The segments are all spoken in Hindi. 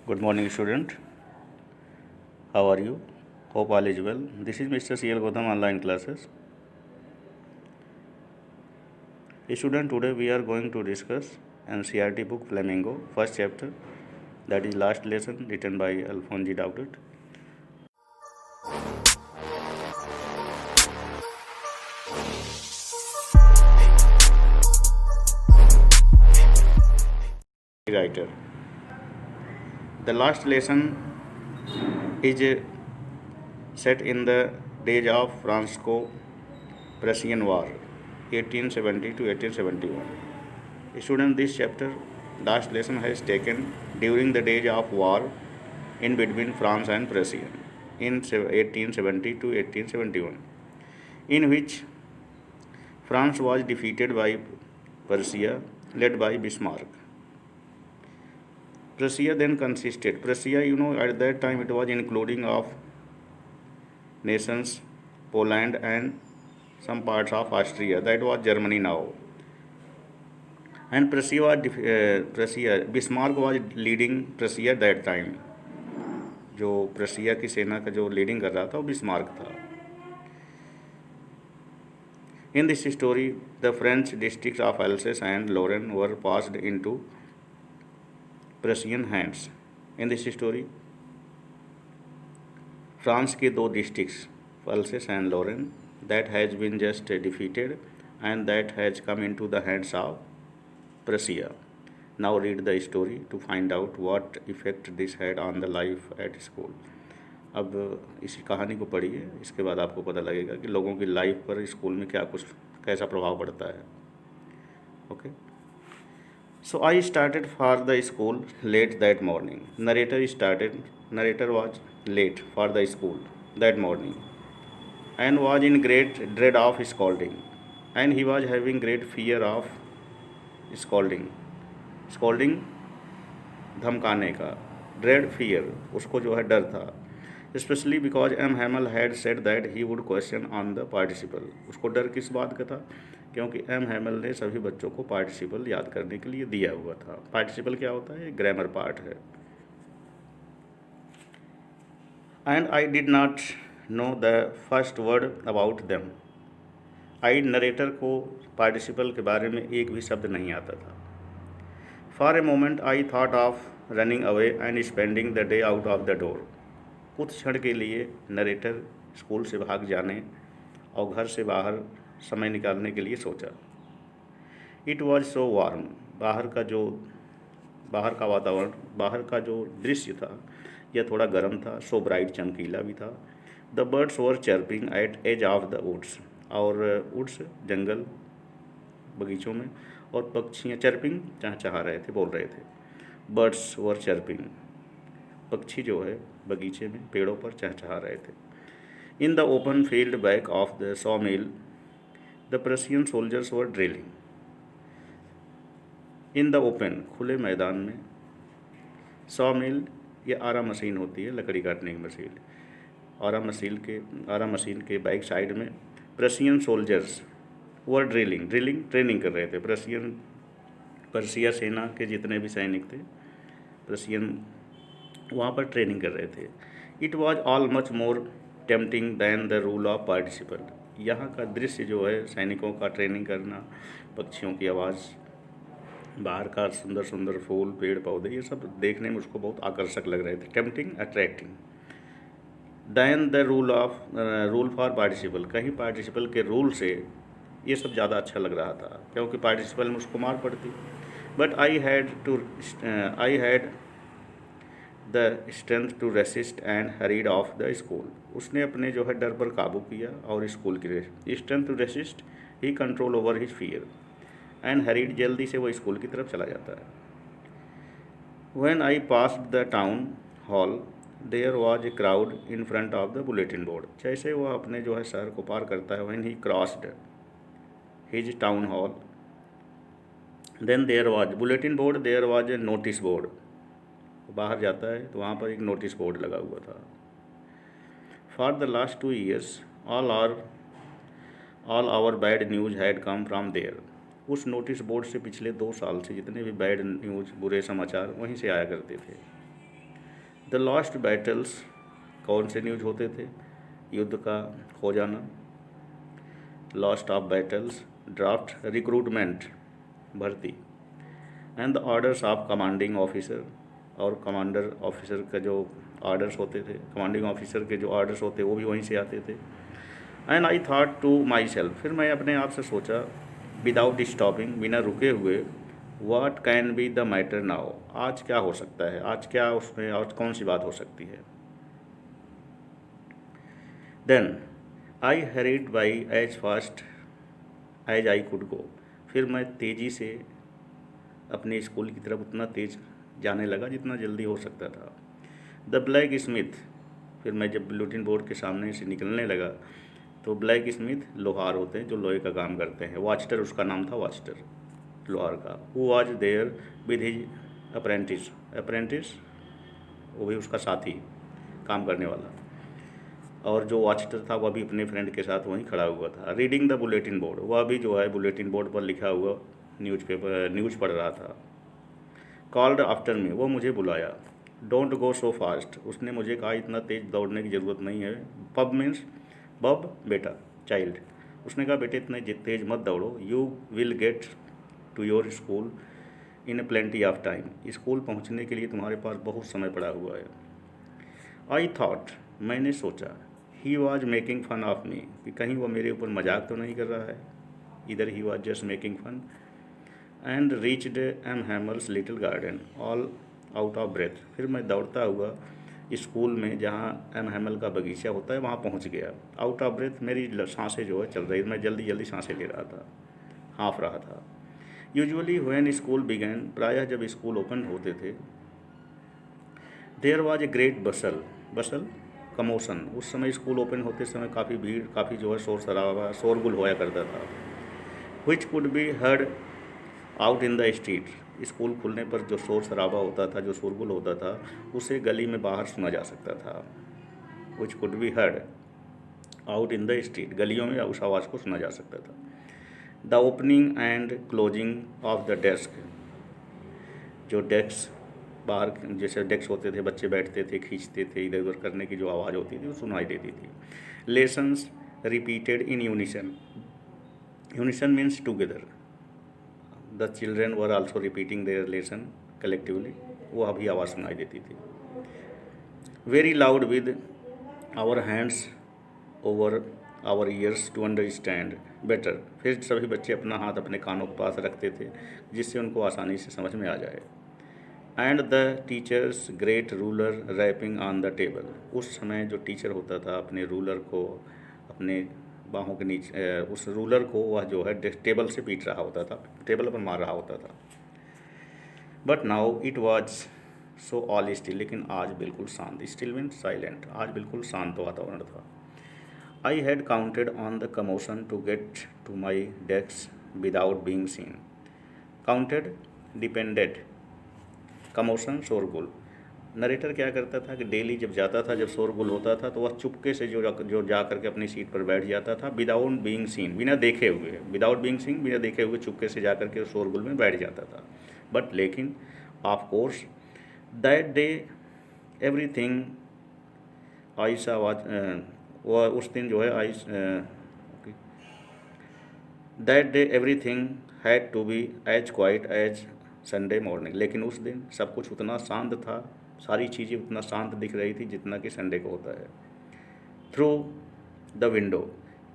Good morning, student. How are you? Hope all is well. This is Mr. CL Gautam online classes. Student, today we are going to discuss NCERT book Flamingo, first chapter, that is last lesson written by Alphonse Daudet. Writer. The last lesson is set in the days of Franco-Prussian War, 1870 to 1871. Student, this chapter, last lesson has taken during the days of war in between France and Prussia in 1870 to 1871, in which France was defeated by Prussia, led by Bismarck. Prussia then consisted. Prussia, at that time it was including of nations Poland and some parts of Austria. That was Germany now. And Bismarck was leading Prussia that time. जो प्रशिया की सेना का जो लीडिंग कर रहा था वो बिस्मार्क था. In this story, the French districts of Alsace and Lorraine were passed into Prussian hands. In this story, France के दो districts Alsace and Lorraine that has been just defeated and that has come into the hands of Prussia. Now read the story to find out what effect this had on the life at school. अब इस कहानी को पढ़िए, इसके बाद आपको पता लगेगा कि लोगों की लाइफ पर स्कूल में कैसा प्रभाव पड़ता है. Okay. So I started for the school late that morning. Narrator was late for the school that morning and was in great dread of scolding, and he was having great fear of scolding. धमकाने का, dread fear, उसको जो है डर था. Especially because M. Hamel had said that he would question on the participle. उसको डर किस बात का था? क्योंकि M. Hamel ने सभी बच्चों को participle याद करने के लिए दिया हुआ था. Participle क्या होता है? ग्रामर पार्ट है. And I did not know the first word about them. Narrator को पार्टिसिपल के बारे में एक भी शब्द नहीं आता था. For a moment I thought of running away and spending the day out of the door. कुछ क्षण के लिए नरेटर स्कूल से भाग जाने और घर से बाहर समय निकालने के लिए सोचा. It was so warm. बाहर का वातावरण, बाहर का जो दृश्य था यह थोड़ा गर्म था. So bright, चमकीला भी था. The birds were chirping at edge of the woods. और वुड्स जंगल बगीचों में, और पक्षियाँ चर्पिंग चहचहा रहे थे, बोल रहे थे. बर्ड्स वर चर्पिंग, पक्षी जो है बगीचे में पेड़ों पर चहचहा रहे थे. In the open field back of the saw mill the Prussian soldiers were drilling. In the open, खुले मैदान में, सॉ मिल ये आरा मशीन होती है, लकड़ी काटने की मशीन. आरा मशीन के बैक साइड में प्रशियन सोल्जर्स वर ड्रिलिंग ट्रेनिंग कर रहे थे. पर्सिया सेना के जितने भी सैनिक थे प्रशियन वहाँ पर ट्रेनिंग कर रहे थे. It was all much more tempting than the rule of participle. यहाँ का दृश्य जो है सैनिकों का ट्रेनिंग करना, पक्षियों की आवाज़, बाहर का सुंदर सुंदर फूल, पेड़ पौधे, ये सब देखने में उसको बहुत आकर्षक लग रहे थे. Tempting, attracting. Than the rule for participle, कहीं पार्टिसिपल के रूल से ये सब ज़्यादा अच्छा लग रहा था क्योंकि पार्टिसिपल में उसको मार पड़ती. But I had the strength to resist and hurried off the school. उसने अपने जो है डर पर काबू किया और स्कूल की strength to resist, he control over his fear and hurried, जल्दी से वो स्कूल की तरफ चला जाता है. When I passed the town hall there was a crowd in front of the bulletin board. जैसे वह अपने जो है शहर को पार करता है, when he crossed his town hall, then there was bulletin board, there was a notice board. बाहर जाता है तो वहाँ पर एक नोटिस बोर्ड लगा हुआ था. For the last 2 years all our bad news had come from there. उस नोटिस बोर्ड से पिछले 2 साल से जितने भी बैड न्यूज़, बुरे समाचार वहीं से आया करते थे. द लॉस्ट बैटल्स कौन से न्यूज होते थे? युद्ध का खो जाना, lost of battles, draft, recruitment, भर्ती, and the orders of commanding officer, और कमांडर ऑफिसर का जो ऑर्डर्स होते थे, कमांडिंग ऑफिसर के जो ऑर्डर्स होते वो भी वहीं से आते थे। And I thought to myself, फिर मैं अपने आप से सोचा, विदाउट स्टॉपिंग, बिना रुके हुए, what can be the matter now, आज क्या हो सकता है, आज क्या उसमें और कौन सी बात हो सकती है। Then I hurried by as fast as I could go, फिर मैं तेज़ी से अपने स्कूल की तरफ उतना तेज़ जाने लगा जितना जल्दी हो सकता था। द ब्लैक स्मिथ, फिर मैं जब बुलेटिन बोर्ड के सामने से निकलने लगा तो ब्लैक स्मिथ लोहार होते हैं जो लोहे का काम करते हैं, वाचटर उसका नाम था, वाचटर लोहार का, who was there with his apprentice, apprentice वो भी उसका साथी, काम करने वाला, और जो वाचटर था वह भी अपने फ्रेंड के साथ वहीं खड़ा हुआ था। रीडिंग द बुलेटिन बोर्ड, वह भी जो है बुलेटिन बोर्ड पर लिखा हुआ न्यूज़ पढ़ रहा था। कॉल्ड आफ्टर मी, वो मुझे बुलाया। डोंट गो सो फास्ट, उसने मुझे कहा इतना तेज़ दौड़ने की ज़रूरत नहीं है। पब मीन्स बब, बेटा, चाइल्ड, उसने कहा बेटे इतने तेज़ मत दौड़ो, you will get to your school in plenty of time, school पहुंचने के लिए तुम्हारे पास बहुत समय पड़ा हुआ है। आई थॉट, मैंने सोचा, he was making fun of me, कि कहीं वो मेरे ऊपर मजाक तो नहीं कर रहा है, इधर he was just making fun. And reached M Hamel's little garden all out of breath, फिर मैं दौड़ता हुआ स्कूल में जहाँ एम हैमल का बगीचा होता है वहाँ पहुँच गया। आउट ऑफ ब्रेथ, मेरी सांसें जो है चल रही, मैं जल्दी जल्दी सांसें ले रहा था, हाँफ रहा था। यूजुअली व्हेन स्कूल बिगैन, प्रायः जब स्कूल ओपन होते थे, there was a great bustle, bustle commotion, उस समय स्कूल ओपन होते समय काफ़ी भीड़, काफ़ी जो है शोर शराबा, शोरगुल होया करता था। Which could be heard out in the street, school खुलने पर जो शोर शराबा होता था, जो शोरगुल होता था, उसे गली में बाहर सुना जा सकता था। Which could be heard out in the street, गलियों में उस आवाज़ को सुना जा सकता था। The opening and closing of the desk, जो डेस्क बाहर जैसे डेस्क होते थे, बच्चे बैठते थे, खींचते थे, इधर उधर करने की जो आवाज़ होती थी वो सुनाई देती थी। Lessons repeated in unison, unison means together, the children were also repeating their lesson collectively, वो अभी आवाज़ सुनाई देती थी। Very loud with our hands over our ears to understand better, फिर सभी बच्चे अपना हाथ अपने कानों के पास रखते थे जिससे उनको आसानी से समझ में आ जाए। And the teacher's great ruler rapping on the table, उस समय जो टीचर होता था अपने रूलर को अपने बाहों के नीचे, उस रूलर को वह जो है टेबल से पीट रहा होता था, टेबल पर मार रहा होता था। But now it was so all still, लेकिन आज बिल्कुल शांत, स्टिल मीन साइलेंट, आज बिल्कुल शांत वातावरण था। I had counted on the commotion to get to my desk without being seen, counted, depended, commotion शोरगुल। नरेटर क्या करता था कि डेली जब जाता था, जब शोरगुल होता था तो वह चुपके से जो जा करके अपनी सीट पर बैठ जाता था, विदाउट बीइंग सीन, बिना देखे हुए, विदाउट बीइंग सीन, बिना देखे हुए चुपके से जा करके शोरगुल में बैठ जाता था। बट लेकिन of course that day everything आयशा वाज, वह उस दिन जो है that day everything had to be as quiet as Sunday morning, लेकिन उस दिन सब कुछ उतना शांत था, सारी चीज़ें उतना शांत दिख रही थी जितना कि संडे को होता है। थ्रू द विंडो,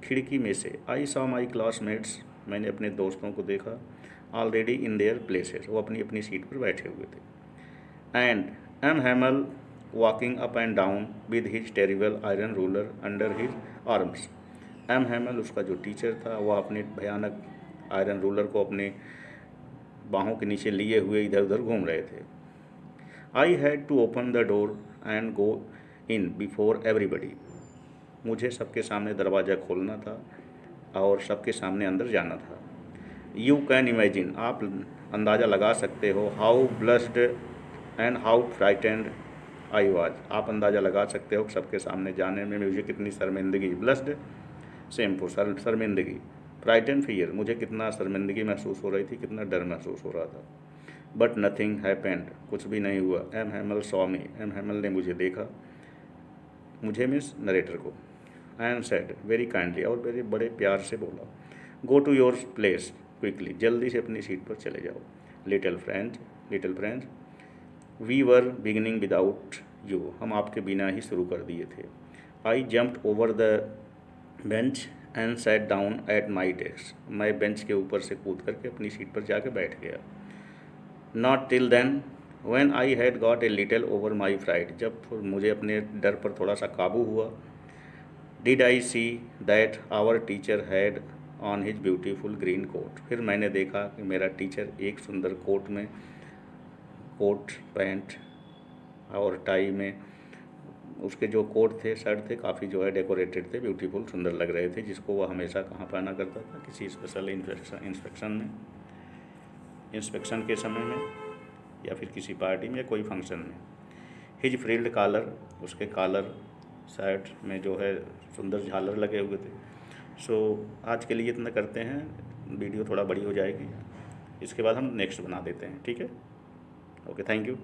खिड़की में से, आई सॉ माई क्लासमेट्स, मैंने अपने दोस्तों को देखा, ऑलरेडी इन देयर प्लेसेस, वो अपनी अपनी सीट पर बैठे हुए थे। And M Hamel walking up and down with his terrible iron ruler under his arms, M Hamel उसका जो टीचर था वह अपने भयानक आयरन रूलर को अपने बाहों के नीचे लिए हुए इधर उधर घूम रहे थे। I had to open the door and go in before everybody, मुझे सबके सामने दरवाज़ा खोलना था और सबके सामने अंदर जाना था। यू कैन इमेजिन, आप अंदाज़ा लगा सकते हो, how blessed and how frightened I was, आप अंदाज़ा लगा सकते हो सबके सामने जाने में मुझे कितनी शर्मिंदगी, ब्लस्ड सेम फॉर शर्मिंदगी, फ्राइटेंड फियर, मुझे कितना शर्मिंदगी महसूस हो रही थी, कितना डर महसूस हो रहा था। बट नथिंग हैपेंड, कुछ भी नहीं हुआ। M Hamel saw me, M Hamel ने मुझे देखा, मुझे मीन्स नरेटर को। एंड सेड वेरी काइंडली, और मेरे बड़े प्यार से बोला, go to your place quickly, जल्दी से अपनी सीट पर चले जाओ। Little friends we were beginning without you, हम आपके बिना ही शुरू कर दिए थे। I jumped over the bench and sat down at my desk, मैं बेंच के ऊपर से कूद करके अपनी सीट पर जाके बैठ गया। Not till then when I had got a little over my fright, जब मुझे अपने डर पर थोड़ा सा काबू हुआ, did I see that our teacher had on his beautiful green coat, फिर मैंने देखा कि मेरा टीचर एक सुंदर कोट में, कोट पैंट और टाई में, उसके जो कोट थे, शर्ट थे, काफ़ी जो है डेकोरेटेड थे, ब्यूटीफुल, सुंदर लग रहे थे, जिसको वह हमेशा कहाँ पहना करता था, किसी स्पेशल इंस्पेक्शन के समय में, या फिर किसी पार्टी में या कोई फंक्शन में। हिज फ्रिल्ड कॉलर, उसके कॉलर शर्ट में जो है सुंदर झालर लगे हुए थे। सो आज के लिए इतना करते हैं, वीडियो थोड़ा बड़ी हो जाएगी, इसके बाद हम नेक्स्ट बना देते हैं, ठीक है। Okay, thank you.